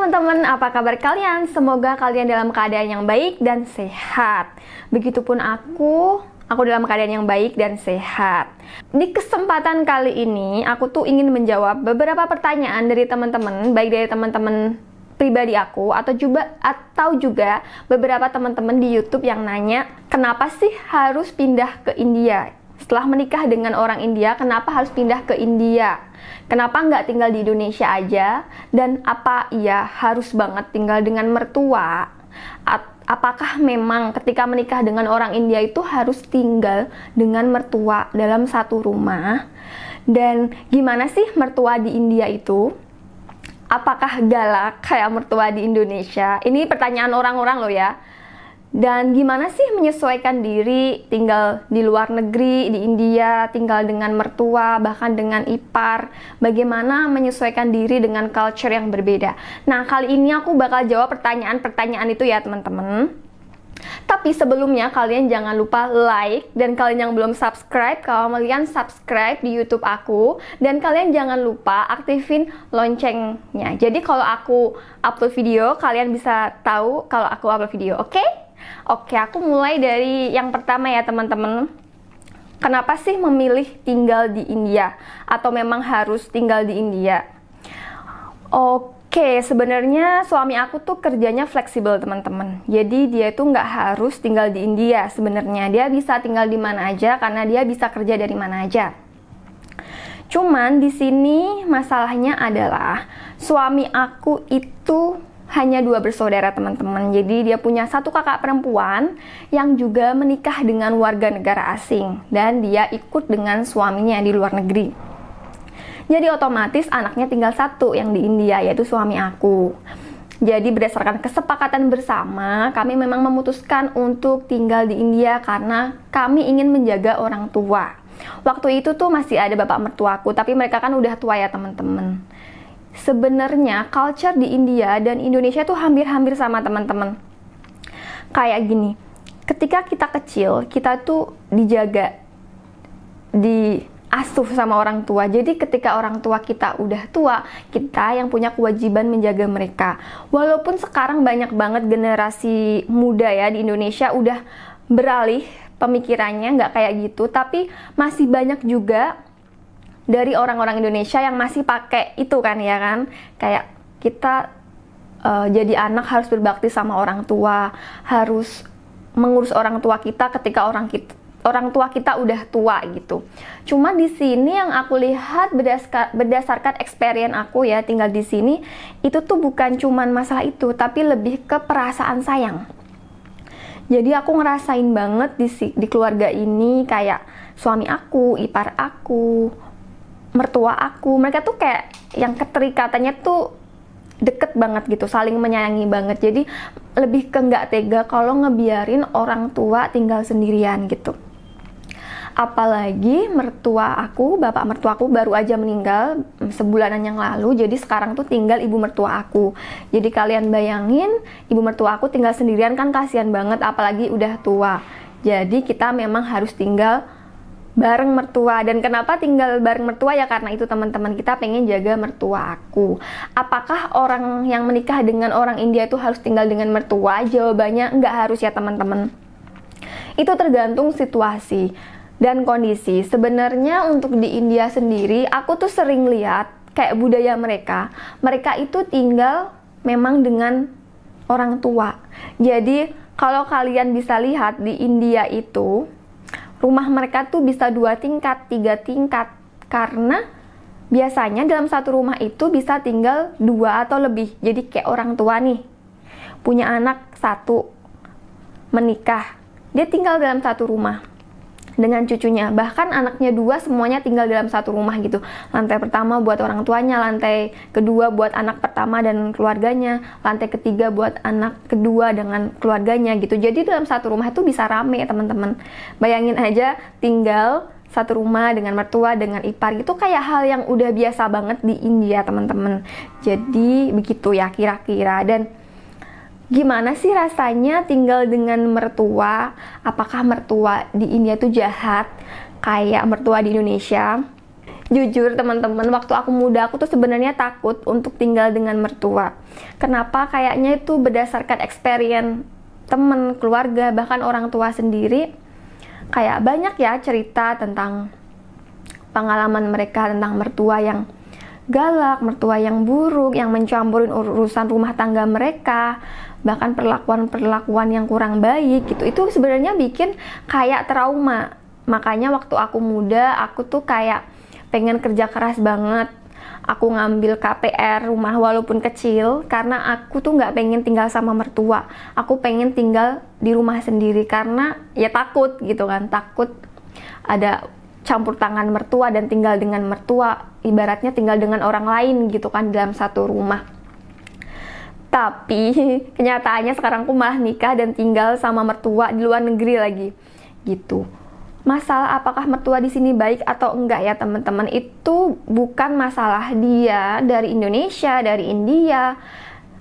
teman-teman, apa kabar kalian? Semoga kalian dalam keadaan yang baik dan sehat. Begitupun aku dalam keadaan yang baik dan sehat. Di kesempatan kali ini, aku tuh ingin menjawab beberapa pertanyaan dari teman-teman, baik dari teman-teman pribadi aku atau juga beberapa teman-teman di YouTube yang nanya, kenapa sih harus pindah ke India? Setelah menikah dengan orang India, kenapa harus pindah ke India? Kenapa nggak tinggal di Indonesia aja? Dan apa iya harus banget tinggal dengan mertua? Apakah memang ketika menikah dengan orang India itu harus tinggal dengan mertua dalam satu rumah? Dan gimana sih mertua di India itu? Apakah galak kayak mertua di Indonesia? Ini pertanyaan orang-orang loh ya. Dan gimana sih menyesuaikan diri tinggal di luar negeri, di India, tinggal dengan mertua, bahkan dengan ipar. Bagaimana menyesuaikan diri dengan culture yang berbeda. Nah, kali ini aku bakal jawab pertanyaan-pertanyaan itu ya teman-teman. Tapi sebelumnya kalian jangan lupa like, dan kalian yang belum subscribe, kalian subscribe di YouTube aku, dan kalian jangan lupa aktifin loncengnya. Jadi kalau aku upload video, kalian bisa tahu kalau aku upload video, oke? Oke, aku mulai dari yang pertama ya teman-teman. Kenapa sih memilih tinggal di India? Atau memang harus tinggal di India? Oke, sebenarnya suami aku tuh kerjanya fleksibel teman-teman. Jadi dia tuh nggak harus tinggal di India sebenarnya. Dia bisa tinggal di mana aja karena dia bisa kerja dari mana aja. Cuman di sini masalahnya adalah suami aku itu hanya 2 bersaudara teman-teman. Jadi dia punya 1 kakak perempuan yang juga menikah dengan warga negara asing. Dan dia ikut dengan suaminya di luar negeri. Jadi otomatis anaknya tinggal 1 yang di India, yaitu suami aku. Jadi berdasarkan kesepakatan bersama, kami memang memutuskan untuk tinggal di India karena kami ingin menjaga orang tua. Waktu itu tuh masih ada bapak mertuaku, tapi mereka kan udah tua ya teman-teman. Sebenarnya culture di India dan Indonesia tuh hampir-hampir sama teman-teman. Kayak gini, ketika kita kecil, kita tuh dijaga, diasuh sama orang tua. Jadi ketika orang tua kita udah tua, kita yang punya kewajiban menjaga mereka. Walaupun sekarang banyak banget generasi muda ya di Indonesia udah beralih pemikirannya, nggak kayak gitu, tapi masih banyak juga dari orang-orang Indonesia yang masih pakai itu kan ya kan, kayak kita jadi anak harus berbakti sama orang tua, harus mengurus orang tua kita ketika orang tua kita udah tua gitu. Cuma di sini yang aku lihat berdasarkan experience aku ya tinggal di sini, itu tuh bukan cuman masalah itu, tapi lebih ke perasaan sayang. Jadi aku ngerasain banget di keluarga ini, kayak suami aku, ipar aku, mertua aku, mereka tuh kayak yang keterikatannya tuh deket banget gitu, saling menyayangi banget. Jadi lebih ke nggak tega kalau ngebiarin orang tua tinggal sendirian gitu. Apalagi bapak mertua aku baru aja meninggal sebulanan yang lalu, jadi sekarang tuh tinggal ibu mertua aku. Jadi kalian bayangin, ibu mertua aku tinggal sendirian kan kasihan banget, apalagi udah tua. Jadi kita memang harus tinggal bareng mertua. Dan kenapa tinggal bareng mertua ya karena itu teman-teman, kita pengen jaga mertua aku. Apakah orang yang menikah dengan orang India itu harus tinggal dengan mertua? Jawabannya nggak harus ya teman-teman. Itu tergantung situasi dan kondisi. Sebenarnya untuk di India sendiri, aku tuh sering lihat kayak budaya mereka itu tinggal memang dengan orang tua. Jadi kalau kalian bisa lihat di India itu rumah mereka tuh bisa 2 tingkat, 3 tingkat, karena biasanya dalam satu rumah itu bisa tinggal 2 atau lebih. Jadi kayak orang tua nih, punya anak 1, menikah, dia tinggal dalam satu rumah dengan cucunya. Bahkan anaknya 2 semuanya tinggal dalam satu rumah gitu. Lantai pertama buat orang tuanya, lantai kedua buat anak pertama dan keluarganya, lantai ketiga buat anak kedua dengan keluarganya gitu. Jadi dalam satu rumah itu bisa rame teman-teman. Bayangin aja tinggal satu rumah dengan mertua, dengan ipar, itu kayak hal yang udah biasa banget di India teman-teman. Jadi begitu ya kira-kira. Dan gimana sih rasanya tinggal dengan mertua? Apakah mertua di India itu jahat kayak mertua di Indonesia? Jujur teman-teman, waktu aku muda aku tuh sebenarnya takut untuk tinggal dengan mertua. Kenapa? Kayaknya itu berdasarkan experience temen, keluarga, bahkan orang tua sendiri. Kayak banyak ya cerita tentang pengalaman mereka tentang mertua yang galak, mertua yang buruk, yang mencampurin urusan rumah tangga mereka, bahkan perlakuan-perlakuan yang kurang baik gitu. Itu sebenarnya bikin kayak trauma. Makanya waktu aku muda, aku tuh kayak pengen kerja keras banget. Aku ngambil KPR rumah walaupun kecil, karena aku tuh nggak pengen tinggal sama mertua. Aku pengen tinggal di rumah sendiri, karena ya takut gitu kan, takut ada campur tangan mertua dan tinggal dengan mertua, ibaratnya tinggal dengan orang lain gitu kan dalam satu rumah. Tapi kenyataannya sekarang aku malah nikah dan tinggal sama mertua di luar negeri lagi gitu. Masalah apakah mertua di sini baik atau enggak ya teman-teman, itu bukan masalah dia dari Indonesia, dari India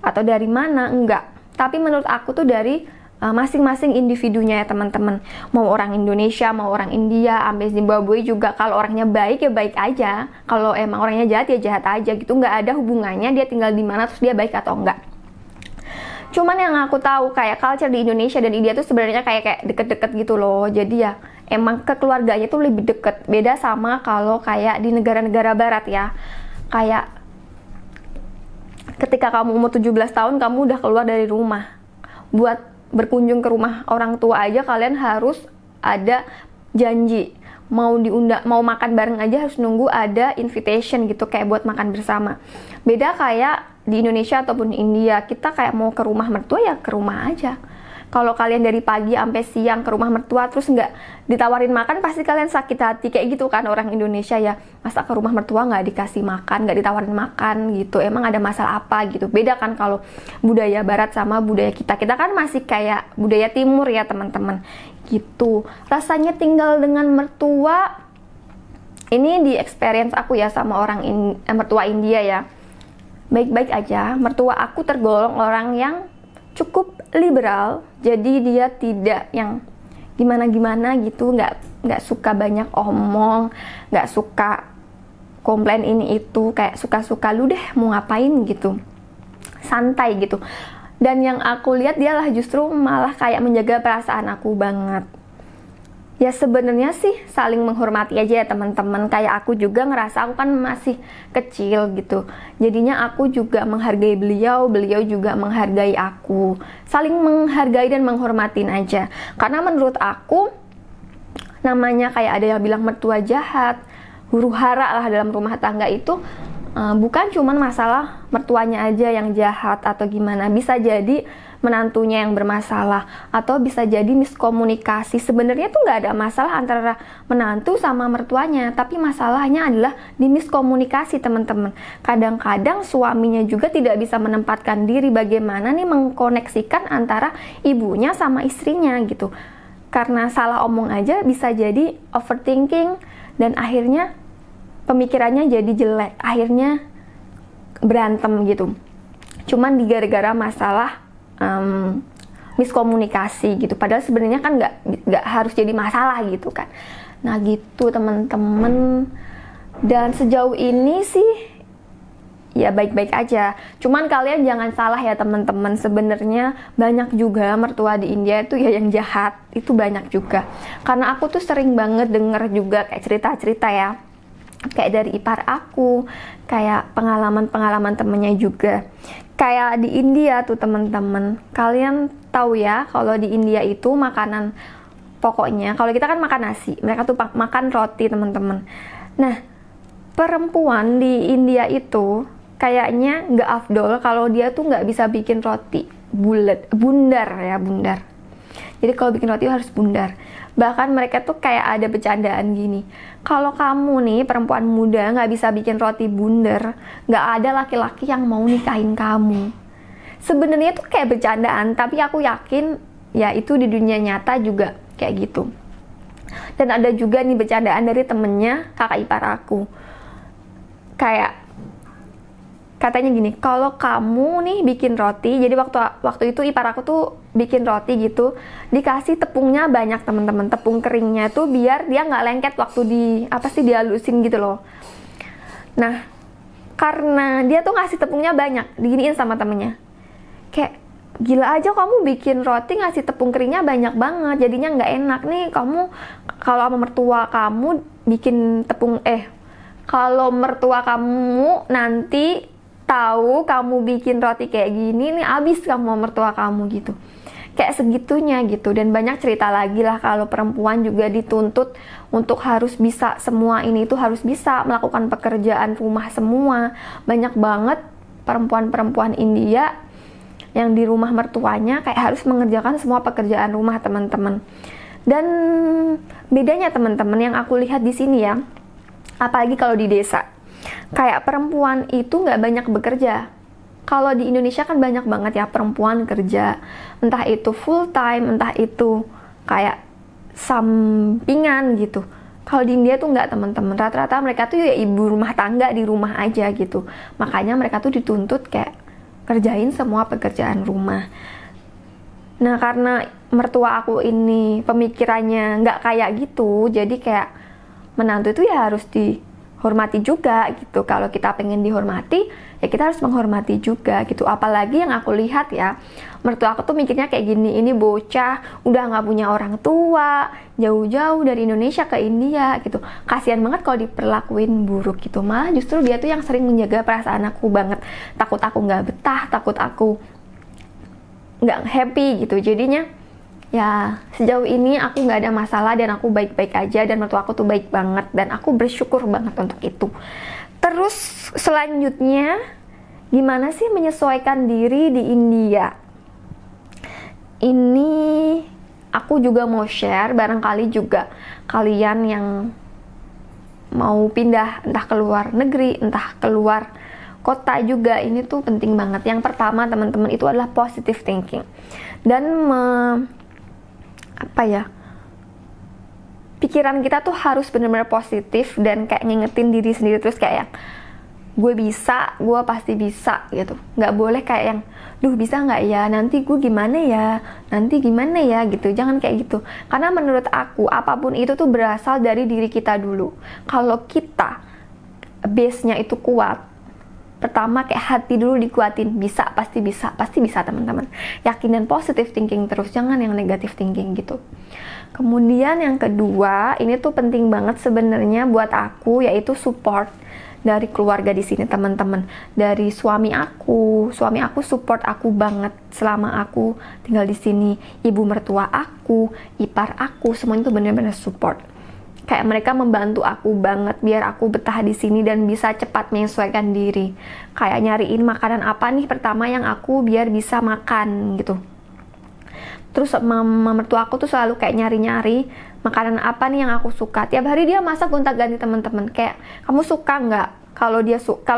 atau dari mana, enggak. Tapi menurut aku tuh dari masing-masing individunya ya teman-teman. Mau orang Indonesia, mau orang India, sampai Zimbabwe juga, kalau orangnya baik ya baik aja, kalau emang orangnya jahat ya jahat aja gitu. Nggak ada hubungannya dia tinggal di mana terus dia baik atau enggak. Cuman yang aku tahu kayak culture di Indonesia dan India tuh sebenarnya kayak deket-deket gitu loh. Jadi ya emang kekeluarganya tuh lebih deket. Beda sama kalau kayak di negara-negara barat ya. Kayak ketika kamu umur 17 tahun kamu udah keluar dari rumah. Buat berkunjung ke rumah orang tua aja kalian harus ada janji. Mau diundang, mau makan bareng aja harus nunggu ada invitation gitu, kayak buat makan bersama. Beda kayak di Indonesia ataupun India, kita kayak mau ke rumah mertua ya ke rumah aja. Kalau kalian dari pagi sampai siang ke rumah mertua terus nggak ditawarin makan, pasti kalian sakit hati kayak gitu kan orang Indonesia ya. Masa ke rumah mertua nggak dikasih makan, nggak ditawarin makan gitu, emang ada masalah apa gitu. Beda kan kalau budaya barat sama budaya kita. Kita kan masih kayak budaya timur ya teman-teman gitu. Rasanya tinggal dengan mertua, ini di experience aku ya sama orang mertua India ya, baik-baik aja. Mertua aku tergolong orang yang cukup liberal, jadi dia tidak yang gimana-gimana gitu, nggak suka banyak omong, nggak suka komplain ini itu, kayak suka-suka lu deh mau ngapain gitu, santai gitu. Dan yang aku lihat dia lah justru malah kayak menjaga perasaan aku banget. Ya sebenarnya sih saling menghormati aja ya teman-teman. Kayak aku juga ngerasa aku kan masih kecil gitu. Jadinya aku juga menghargai beliau, beliau juga menghargai aku. Saling menghargai dan menghormatin aja. Karena menurut aku namanya kayak ada yang bilang mertua jahat, huru hara lah dalam rumah tangga itu bukan cuman masalah mertuanya aja yang jahat atau gimana. Bisa jadi menantunya yang bermasalah, atau bisa jadi miskomunikasi. Sebenarnya tuh nggak ada masalah antara menantu sama mertuanya, tapi masalahnya adalah di miskomunikasi teman-teman. Kadang-kadang suaminya juga tidak bisa menempatkan diri bagaimana nih mengkoneksikan antara ibunya sama istrinya gitu. Karena salah omong aja bisa jadi overthinking dan akhirnya pemikirannya jadi jelek, akhirnya berantem gitu. Cuman gara-gara masalah miskomunikasi gitu, padahal sebenarnya kan nggak harus jadi masalah gitu kan. Nah gitu teman-teman, dan sejauh ini sih ya baik-baik aja. Cuman kalian jangan salah ya teman-teman, sebenarnya banyak juga mertua di India itu ya yang jahat, itu banyak juga. Karena aku tuh sering banget denger juga kayak cerita-cerita ya, kayak dari ipar aku, kayak pengalaman-pengalaman temennya juga. Kayak di India tuh teman-teman, kalian tahu ya kalau di India itu makanan pokoknya, kalau kita kan makan nasi, mereka tuh makan roti teman-teman. Nah perempuan di India itu kayaknya nggak afdol kalau dia tuh nggak bisa bikin roti bulat, bundar ya, bundar. Jadi kalau bikin roti harus bundar. Bahkan mereka tuh kayak ada bercandaan gini, kalau kamu nih perempuan muda nggak bisa bikin roti bundar, nggak ada laki-laki yang mau nikahin kamu. Sebenarnya tuh kayak bercandaan, tapi aku yakin ya itu di dunia nyata juga kayak gitu. Dan ada juga nih bercandaan dari temennya kakak ipar aku, kayak katanya gini, kalau kamu nih bikin roti, jadi waktu itu ipar aku tuh bikin roti gitu, dikasih tepungnya banyak teman-teman, tepung keringnya tuh biar dia nggak lengket waktu dihalusin gitu loh. Nah, karena dia tuh ngasih tepungnya banyak, diginiin sama temennya. Kayak, gila aja kamu bikin roti ngasih tepung keringnya banyak banget, jadinya nggak enak nih. Kamu kalau sama mertua kamu bikin tepung, kalau mertua kamu nanti tahu kamu bikin roti kayak gini nih, abis kamu sama mertua kamu gitu. Kayak segitunya gitu. Dan banyak cerita lagi lah kalau perempuan juga dituntut untuk harus bisa semua ini, itu harus bisa melakukan pekerjaan rumah semua. Banyak banget perempuan-perempuan India yang di rumah mertuanya kayak harus mengerjakan semua pekerjaan rumah, teman-teman. Dan bedanya teman-teman yang aku lihat di sini ya, apalagi kalau di desa, kayak perempuan itu nggak banyak bekerja. Kalau di Indonesia kan banyak banget ya perempuan kerja, entah itu full time, entah itu kayak sampingan gitu. Kalau di India tuh nggak, teman-teman. Rata-rata mereka tuh ya ibu rumah tangga di rumah aja gitu. Makanya mereka tuh dituntut kayak kerjain semua pekerjaan rumah. Nah, karena mertua aku ini pemikirannya nggak kayak gitu, jadi kayak menantu itu ya harus dihormati juga gitu. Kalau kita pengen dihormati, ya kita harus menghormati juga gitu. Apalagi yang aku lihat ya, mertua aku tuh mikirnya kayak gini, ini bocah udah nggak punya orang tua, jauh-jauh dari Indonesia ke India gitu. Kasian banget kalau diperlakuin buruk gitu. Malah justru dia tuh yang sering menjaga perasaan aku banget. Takut aku nggak betah, takut aku nggak happy gitu. Jadinya ya sejauh ini aku nggak ada masalah dan aku baik-baik aja, dan mertua aku tuh baik banget dan aku bersyukur banget untuk itu. Terus selanjutnya, gimana sih menyesuaikan diri di India? Ini aku juga mau share, barangkali juga kalian yang mau pindah entah ke luar negeri, entah keluar kota juga, ini tuh penting banget. Yang pertama teman-teman itu adalah positive thinking. Dan pikiran kita tuh harus benar-benar positif dan kayak ngingetin diri sendiri terus kayak yang gue bisa, gue pasti bisa gitu. Nggak boleh kayak yang duh bisa nggak ya, nanti gue gimana ya, nanti gimana ya gitu. Jangan kayak gitu, karena menurut aku apapun itu tuh berasal dari diri kita dulu. Kalau kita base-nya itu kuat, pertama kayak hati dulu dikuatin, bisa, pasti bisa teman-teman. Yakin dan positive thinking terus, jangan yang negative thinking gitu. Kemudian yang kedua, ini tuh penting banget sebenarnya buat aku, yaitu support dari keluarga di sini, teman-teman. Dari suami aku support aku banget selama aku tinggal di sini. Ibu mertua aku, ipar aku, semuanya tuh benar-benar support. Kayak mereka membantu aku banget biar aku betah di sini dan bisa cepat menyesuaikan diri. Kayak nyariin makanan apa nih pertama yang aku biar bisa makan gitu. Terus mama mertua aku tuh selalu kayak nyari-nyari makanan apa nih yang aku suka. Tiap hari dia masak gonta-ganti, teman-teman. Kayak kamu suka nggak? Kalau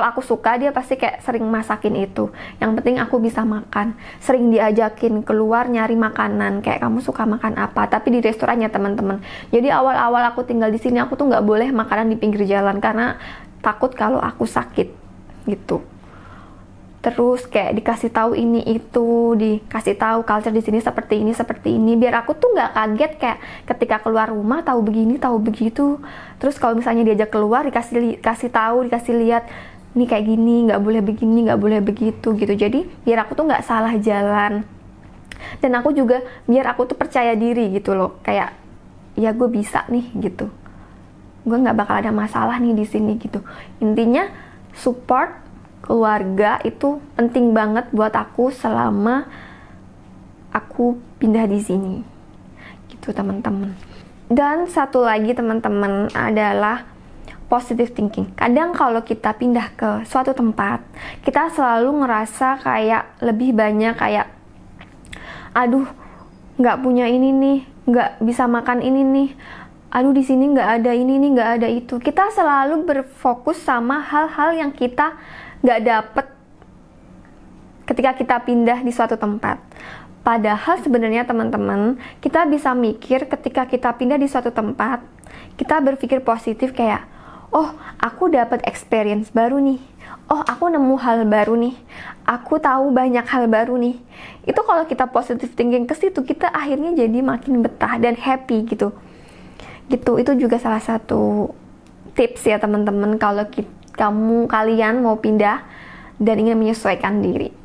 aku suka, dia pasti kayak sering masakin itu. Yang penting aku bisa makan. Sering diajakin keluar nyari makanan. Kayak kamu suka makan apa? Tapi di restorannya, teman-teman. Jadi awal-awal aku tinggal di sini, aku tuh nggak boleh makanan di pinggir jalan karena takut kalau aku sakit gitu. Terus kayak dikasih tahu ini itu, dikasih tahu culture di sini seperti ini, biar aku tuh nggak kaget kayak ketika keluar rumah tahu begini tahu begitu. Terus kalau misalnya diajak keluar dikasih tahu, dikasih lihat ini kayak gini, nggak boleh begini, nggak boleh begitu gitu. Jadi biar aku tuh nggak salah jalan, dan aku juga biar aku tuh percaya diri gitu loh, kayak ya gue bisa nih gitu, gue nggak bakal ada masalah nih di sini gitu. Intinya support keluarga itu penting banget buat aku selama aku pindah di sini gitu, teman-teman. Dan satu lagi, teman-teman, adalah positive thinking. Kadang kalau kita pindah ke suatu tempat, kita selalu ngerasa kayak lebih banyak kayak aduh nggak punya ini nih, nggak bisa makan ini nih, aduh di sini nggak ada ini nih, nggak ada itu. Kita selalu berfokus sama hal-hal yang kita nggak dapet ketika kita pindah di suatu tempat. Padahal sebenarnya, teman-teman, kita bisa mikir ketika kita pindah di suatu tempat, kita berpikir positif kayak, oh aku dapat experience baru nih, oh aku nemu hal baru nih, aku tahu banyak hal baru nih. Itu kalau kita positive thinking ke situ, kita akhirnya jadi makin betah dan happy gitu. Itu juga salah satu tips ya, teman-teman. Kalau kalian mau pindah dan ingin menyesuaikan diri.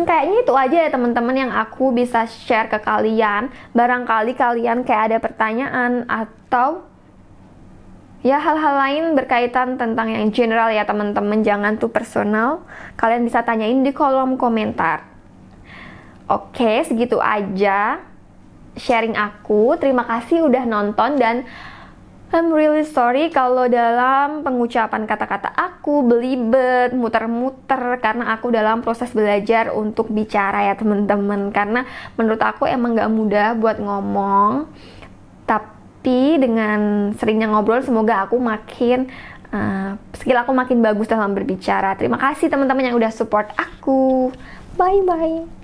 Kayaknya itu aja ya teman-teman yang aku bisa share ke kalian. Barangkali kalian kayak ada pertanyaan atau ya hal-hal lain berkaitan tentang yang general ya teman-teman, jangan too personal. Kalian bisa tanyain di kolom komentar. Oke, segitu aja sharing aku. Terima kasih udah nonton dan I'm really sorry kalau dalam pengucapan kata-kata aku belibet, muter-muter, karena aku dalam proses belajar untuk bicara ya teman-teman. Karena menurut aku emang gak mudah buat ngomong, tapi dengan seringnya ngobrol semoga aku makin skill aku makin bagus dalam berbicara. Terima kasih teman-teman yang udah support aku. Bye-bye.